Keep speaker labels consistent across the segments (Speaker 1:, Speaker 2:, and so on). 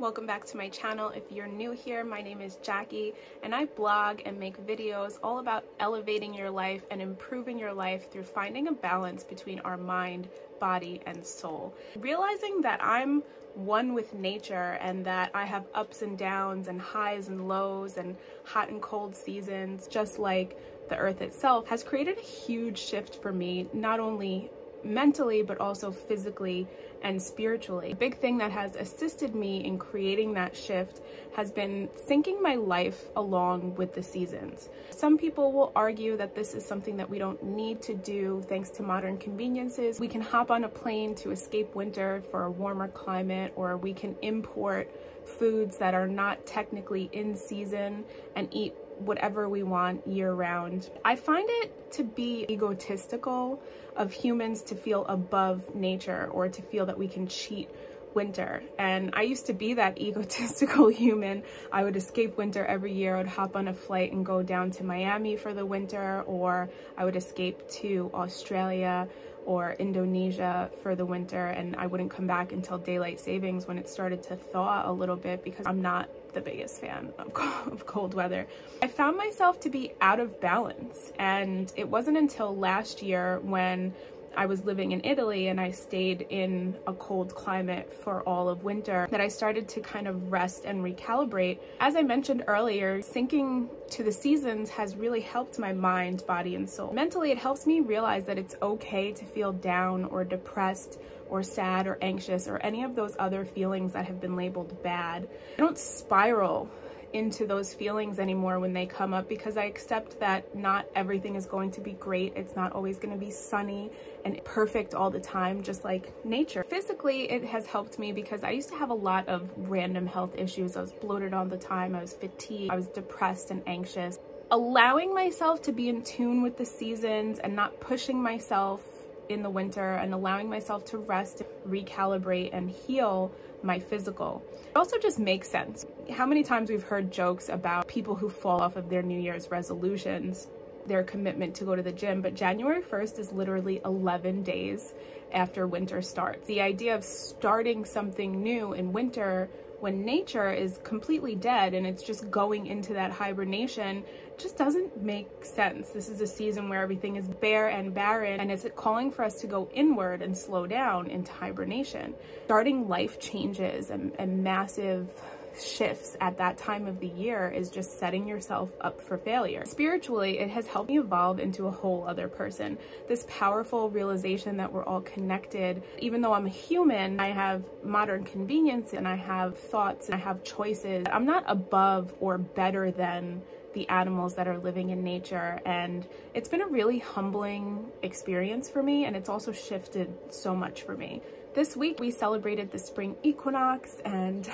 Speaker 1: Welcome back to my channel. If you're new here, my name is Jackie and I blog and make videos all about elevating your life and improving your life through finding a balance between our mind, body, and soul. Realizing that I'm one with nature and that I have ups and downs and highs and lows and hot and cold seasons, just like the earth itself, has created a huge shift for me, not only mentally, but also physically and spiritually. A big thing that has assisted me in creating that shift has been syncing my life along with the seasons. Some people will argue that this is something that we don't need to do thanks to modern conveniences. We can hop on a plane to escape winter for a warmer climate, or we can import foods that are not technically in season and eat whatever we want year-round. I find it to be egotistical of humans to feel above nature or to feel that we can cheat winter. And I used to be that egotistical human. I would escape winter every year. I would hop on a flight and go down to Miami for the winter, or I would escape to Australia or Indonesia for the winter, and I wouldn't come back until daylight savings when it started to thaw a little bit, because I'm not the biggest fan of cold weather. I found myself to be out of balance, and it wasn't until last year when I was living in Italy and I stayed in a cold climate for all of winter that I started to kind of rest and recalibrate. As I mentioned earlier, syncing to the seasons has really helped my mind, body, and soul. Mentally, it helps me realize that it's okay to feel down or depressed or sad or anxious or any of those other feelings that have been labeled bad. I don't spiral into those feelings anymore when they come up, because I accept that not everything is going to be great. It's not always going to be sunny and perfect all the time, just like nature. Physically, it has helped me because I used to have a lot of random health issues. I was bloated all the time. I was fatigued. I was depressed and anxious. Allowing myself to be in tune with the seasons and not pushing myself in the winter and allowing myself to rest, recalibrate, and heal my physical. It also just makes sense. How many times we've heard jokes about people who fall off of their New Year's resolutions, their commitment to go to the gym, but January 1st is literally 11 days after winter starts. The idea of starting something new in winter when nature is completely dead and it's just going into that hibernation just doesn't make sense. This is a season where everything is bare and barren, and it's calling for us to go inward and slow down into hibernation. Starting life changes and massive shifts at that time of the year is just setting yourself up for failure. Spiritually, it has helped me evolve into a whole other person. This powerful realization that we're all connected. Even though I'm a human, I have modern convenience and I have thoughts and I have choices. I'm not above or better than the animals that are living in nature, and it's been a really humbling experience for me, and it's also shifted so much for me. This week we celebrated the spring equinox and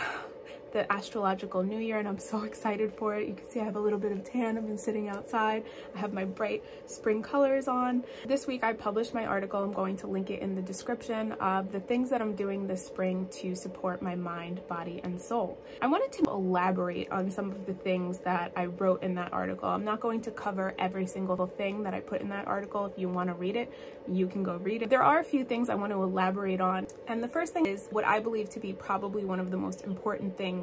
Speaker 1: the astrological new year, and I'm so excited for it. You can see I have a little bit of tan. I've been sitting outside. I have my bright spring colors on. This week I published my article. I'm going to link it in the description of the things that I'm doing this spring to support my mind, body, and soul. I wanted to elaborate on some of the things that I wrote in that article. I'm not going to cover every single thing that I put in that article. If you want to read it, you can go read it. There are a few things I want to elaborate on, and the first thing is what I believe to be probably one of the most important things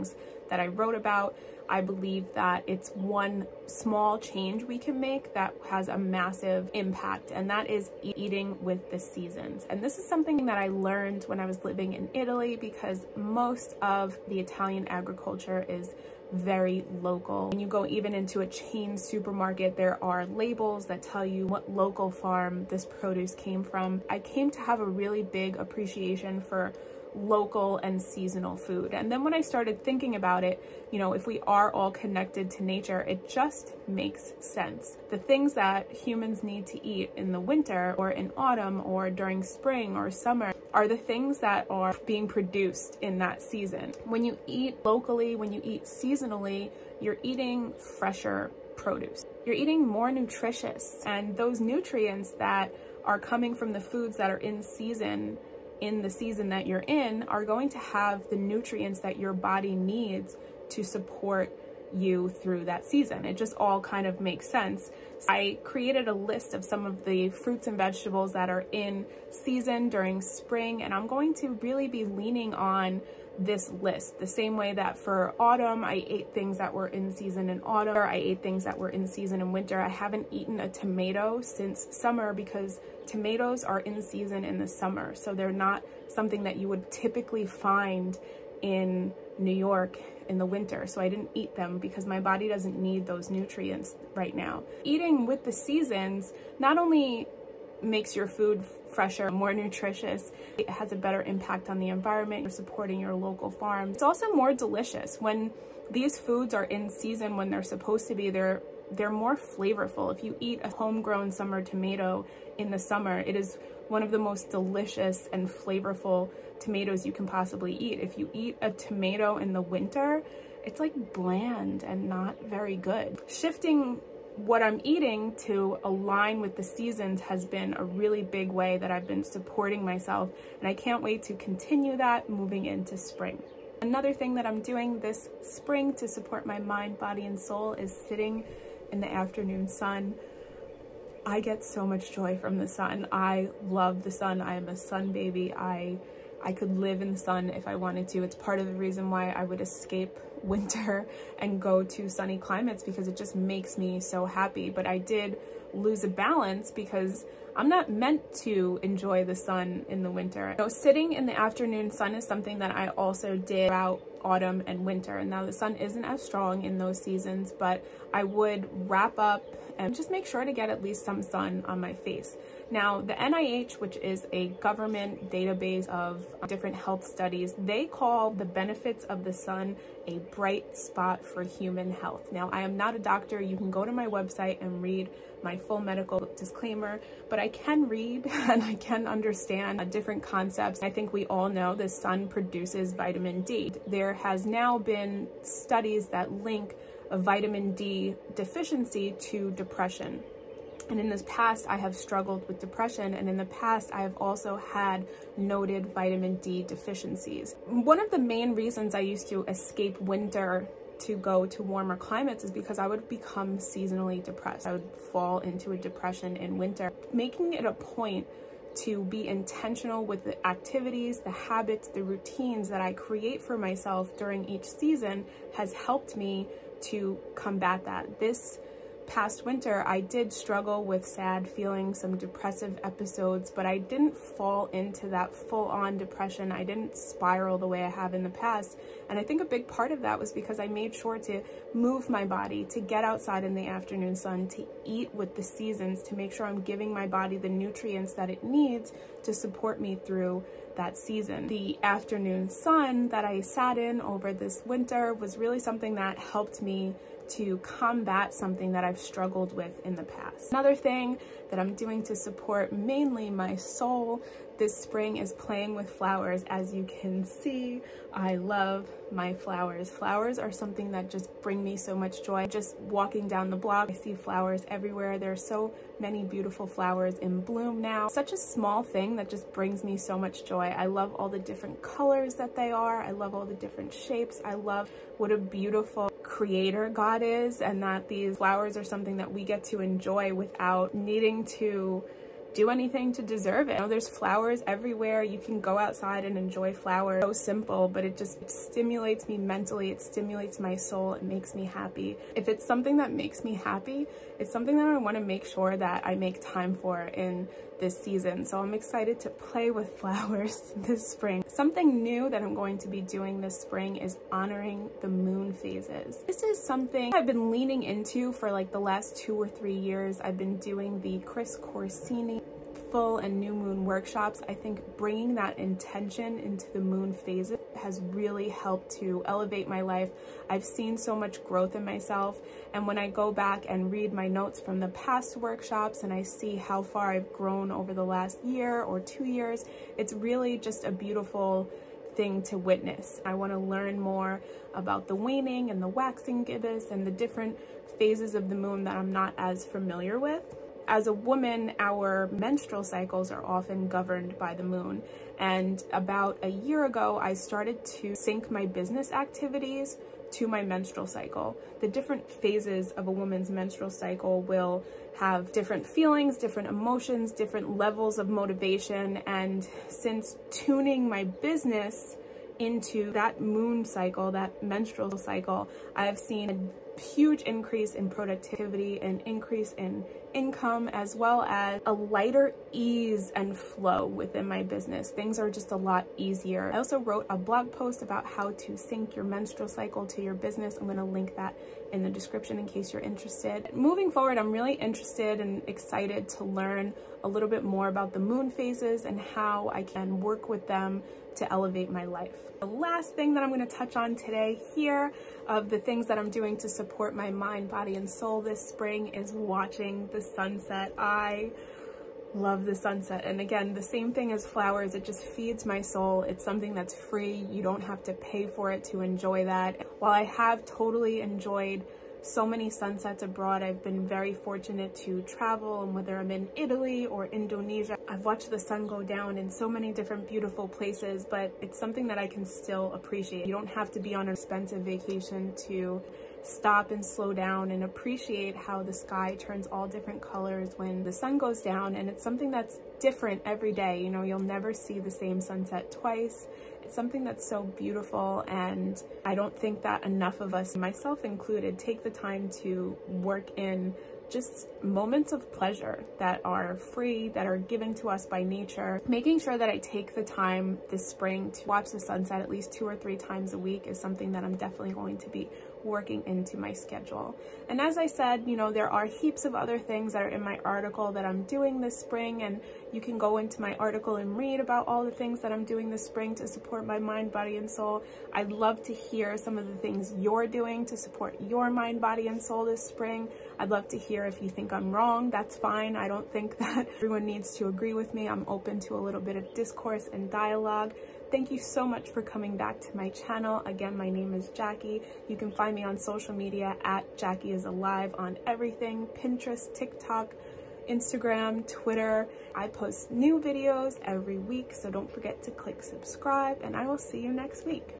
Speaker 1: that I wrote about. I believe that it's one small change we can make that has a massive impact, and that is eating with the seasons. And this is something that I learned when I was living in Italy, because most of the Italian agriculture is very local. When you go even into a chain supermarket, there are labels that tell you what local farm this produce came from. I came to have a really big appreciation for local and seasonal food. And then when I started thinking about it, you know, if we are all connected to nature, it just makes sense. The things that humans need to eat in the winter or in autumn or during spring or summer are the things that are being produced in that season. When you eat locally, when you eat seasonally, you're eating fresher produce. You're eating more nutritious, and those nutrients that are coming from the foods that are in season in the season that you're in are going to have the nutrients that your body needs to support you through that season. It just all kind of makes sense. I created a list of some of the fruits and vegetables that are in season during spring, and I'm going to really be leaning on this list. The same way that for autumn, I ate things that were in season in autumn, or I ate things that were in season in winter. I haven't eaten a tomato since summer because tomatoes are in season in the summer. So they're not something that you would typically find in New York in the winter. So I didn't eat them because my body doesn't need those nutrients right now. Eating with the seasons not only makes your food fresher, more nutritious, it has a better impact on the environment. You're supporting your local farms. It's also more delicious. When these foods are in season when they're supposed to be, they're more flavorful. If you eat a homegrown summer tomato in the summer, it is one of the most delicious and flavorful tomatoes you can possibly eat. If you eat a tomato in the winter, it's like bland and not very good. Shifting what I'm eating to align with the seasons has been a really big way that I've been supporting myself, and I can't wait to continue that moving into spring. Another thing that I'm doing this spring to support my mind, body, and soul is sitting in the afternoon sun. I get so much joy from the sun. I love the sun. I am a sun baby. I could live in the sun if I wanted to. It's part of the reason why I would escape winter and go to sunny climates, because it just makes me so happy. But I did lose a balance because I'm not meant to enjoy the sun in the winter. So sitting in the afternoon sun is something that I also did throughout autumn and winter. And now the sun isn't as strong in those seasons, but I would wrap up and just make sure to get at least some sun on my face. Now, the NIH, which is a government database of different health studies, they call the benefits of the sun a bright spot for human health. Now, I am not a doctor. You can go to my website and read my full medical disclaimer, but I can read and I can understand different concepts. I think we all know the sun produces vitamin D. There has now been studies that link a vitamin D deficiency to depression. And in the past, I have struggled with depression, and in the past, I have also had noted vitamin D deficiencies. One of the main reasons I used to escape winter to go to warmer climates is because I would become seasonally depressed. I would fall into a depression in winter. Making it a point to be intentional with the activities, the habits, the routines that I create for myself during each season has helped me to combat that. This past winter, I did struggle with sad feelings, some depressive episodes, but I didn't fall into that full-on depression. I didn't spiral the way I have in the past. And I think a big part of that was because I made sure to move my body, to get outside in the afternoon sun, to eat with the seasons, to make sure I'm giving my body the nutrients that it needs to support me through that season. The afternoon sun that I sat in over this winter was really something that helped me to combat something that I've struggled with in the past. Another thing that I'm doing to support mainly my soul this spring is playing with flowers. As you can see, I love my flowers. Flowers are something that just bring me so much joy. Just walking down the block, I see flowers everywhere. There are so many beautiful flowers in bloom now. Such a small thing that just brings me so much joy. I love all the different colors that they are. I love all the different shapes. I love what a beautiful creator God is, and that these flowers are something that we get to enjoy without needing to do anything to deserve it. You know, there's flowers everywhere. You can go outside and enjoy flowers. So simple, but it stimulates me mentally. It stimulates my soul. It makes me happy. If it's something that makes me happy, it's something that I want to make sure that I make time for in this season. So I'm excited to play with flowers this spring. Something new that I'm going to be doing this spring is honoring the moon phases. This is something I've been leaning into for like the last 2 or 3 years. I've been doing the Chris Corsini full and new moon workshops. I think bringing that intention into the moon phases has really helped to elevate my life. I've seen so much growth in myself, and when I go back and read my notes from the past workshops and I see how far I've grown over the last year or 2 years, it's really just a beautiful thing to witness. I want to learn more about the waning and the waxing gibbous and the different phases of the moon that I'm not as familiar with. As a woman, our menstrual cycles are often governed by the moon. And about a year ago, I started to sync my business activities to my menstrual cycle. The different phases of a woman's menstrual cycle will have different feelings, different emotions, different levels of motivation. And since tuning my business into that moon cycle, that menstrual cycle, I've seen a huge increase in productivity, an increase in income, as well as a lighter ease and flow within my business. Things are just a lot easier. I also wrote a blog post about how to sync your menstrual cycle to your business. I'm going to link that in the description in case you're interested. Moving forward, I'm really interested and excited to learn a little bit more about the moon phases and how I can work with them to elevate my life. The last thing that I'm going to touch on today here of the things that I'm doing to support my mind, body, and soul this spring is watching the sunset. I love the sunset. And again, the same thing as flowers, it just feeds my soul. It's something that's free. You don't have to pay for it to enjoy that. While I have totally enjoyed so many sunsets abroad, I've been very fortunate to travel, and whether I'm in Italy or Indonesia, I've watched the sun go down in so many different beautiful places, but it's something that I can still appreciate. You don't have to be on an expensive vacation to stop and slow down and appreciate how the sky turns all different colors when the sun goes down, and it's something that's different every day. You know, you'll never see the same sunset twice. It's something that's so beautiful, and I don't think that enough of us, myself included, take the time to work in just moments of pleasure that are free, that are given to us by nature. Making sure that I take the time this spring to watch the sunset at least 2 or 3 times a week is something that I'm definitely going to be working into my schedule. And as I said, you know, there are heaps of other things that are in my article that I'm doing this spring, and you can go into my article and read about all the things that I'm doing this spring to support my mind, body, and soul. I'd love to hear some of the things you're doing to support your mind, body, and soul this spring. I'd love to hear if you think I'm wrong. That's fine. I don't think that everyone needs to agree with me. I'm open to a little bit of discourse and dialogue. Thank you so much for coming back to my channel. Again, my name is Jackie. You can find me on social media at Jackie is Alive on everything: Pinterest, TikTok, Instagram, Twitter. I post new videos every week, so don't forget to click subscribe, and I will see you next week.